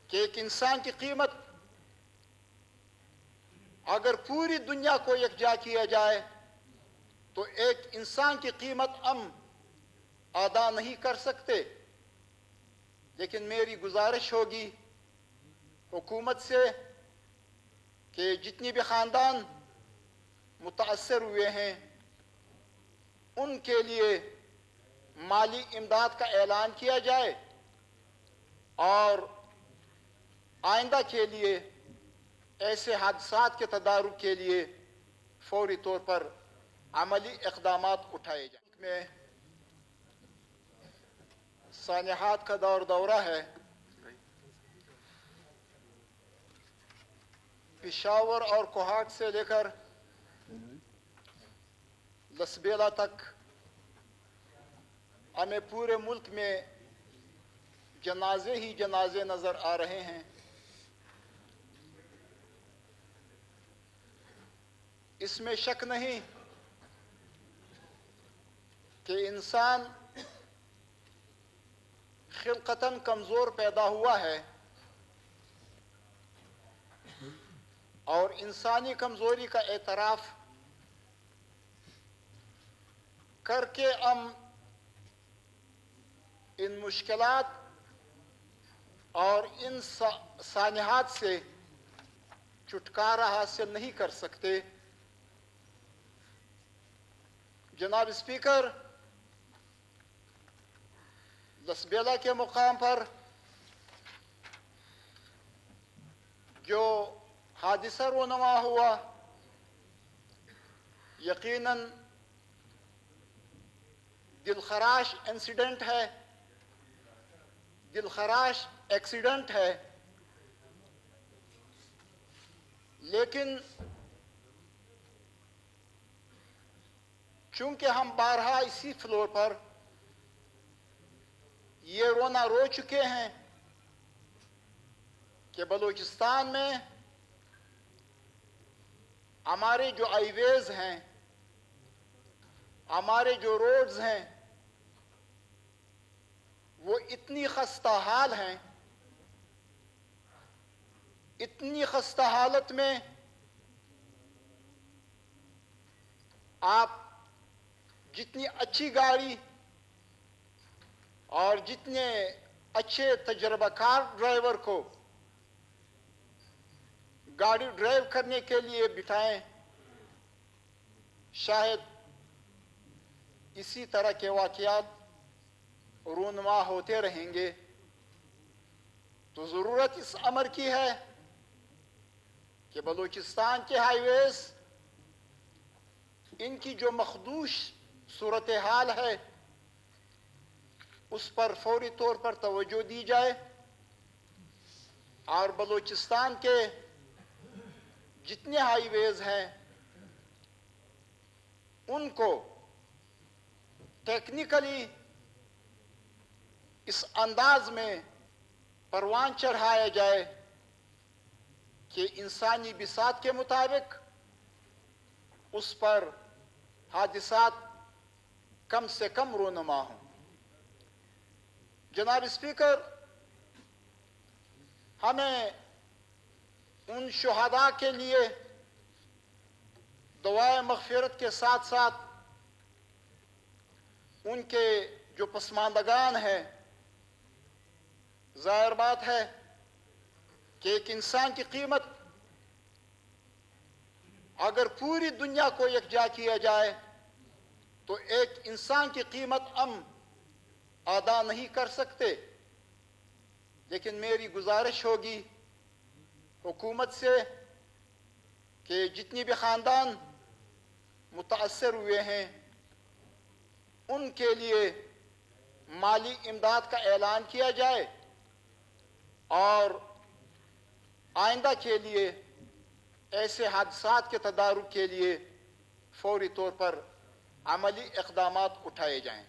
کہ ایک انسان کی قیمت اگر پوری دنیا کو یکجا کیا جائے تو ایک انسان کی قیمت ہم ادا نہیں کر سکتے. لیکن میری گزارش ہوگی حکومت سے کہ جتنی بھی خاندان متاثر ہوئے ہیں ان کے لیے مالی امداد کا اعلان کیا جائے اور آئندہ کے لیے ایسے حادثات کے تدارک کے لیے فوری طور پر عملی اقدامات اٹھائے جائیں. میں سانحات کا دورہ ہے. پشاور اور کوہاٹ سے لے کر لسبیلا تک ہمیں پورے ملک میں جنازے ہی جنازے نظر آ رہے ہیں. اس میں شک نہیں کہ انسان خلقتاً کمزور پیدا ہوا ہے اور انسانی کمزوری کا اعتراف کر کے ہم ان مشکلات اور ان سانحات سے چھٹکارا حاصل نہیں کر سکتے. جناب اسپیکر، لسبیلا کے مقام پر جو حادثہ رونما ہوا یقیناً دلخراش انسیڈنٹ ہے، دلخراش ایکسیڈنٹ ہے. لیکن چونکہ ہم بارہا اسی فلور پر یہ رونا رو چکے ہیں کہ بلوچستان میں ہمارے جو آئی ویز ہیں، ہمارے جو روڈز ہیں، وہ اتنی خستہ حال ہیں، اتنی خستہ حالت میں آپ جتنی اچھی گاڑی اور جتنے اچھے تجربہ کار ڈرائیور کو گاڑی ڈرائیو کرنے کے لیے بٹھائیں، شاید اسی طرح کے واقعات رونما ہوتے رہیں گے. تو ضرورت اس امر کی ہے کہ بلوچستان کے ہائی ویز ان کی جو مخدوش صورتحال ہے اس پر فوری طور پر توجہ دی جائے اور بلوچستان کے جتنے ہائی ویز ہیں ان کو ٹیکنیکلی اس انداز میں پروان چڑھایا جائے کہ انسانی بساط کے مطابق اس پر حادثات کم سے کم رونما ہوں. جناب اسپیکر، ہمیں ان شہداء کے لیے دعائے مغفرت کے ساتھ ساتھ ان کے جو پسماندگان ہیں، ظاہر بات ہے کہ ایک انسان کی قیمت اگر پوری دنیا کو یکجا کیا جائے تو ایک انسان کی قیمت ہم ادا نہیں کر سکتے. لیکن میری گزارش ہوگی حکومت سے کہ جتنی بھی خاندان متاثر ہوئے ہیں ان کے لیے مالی امداد کا اعلان کیا جائے اور آئندہ کے لیے ایسے حادثات کے تدارک کے لیے فوری طور پر عملی اقدامات اٹھائے جائیں.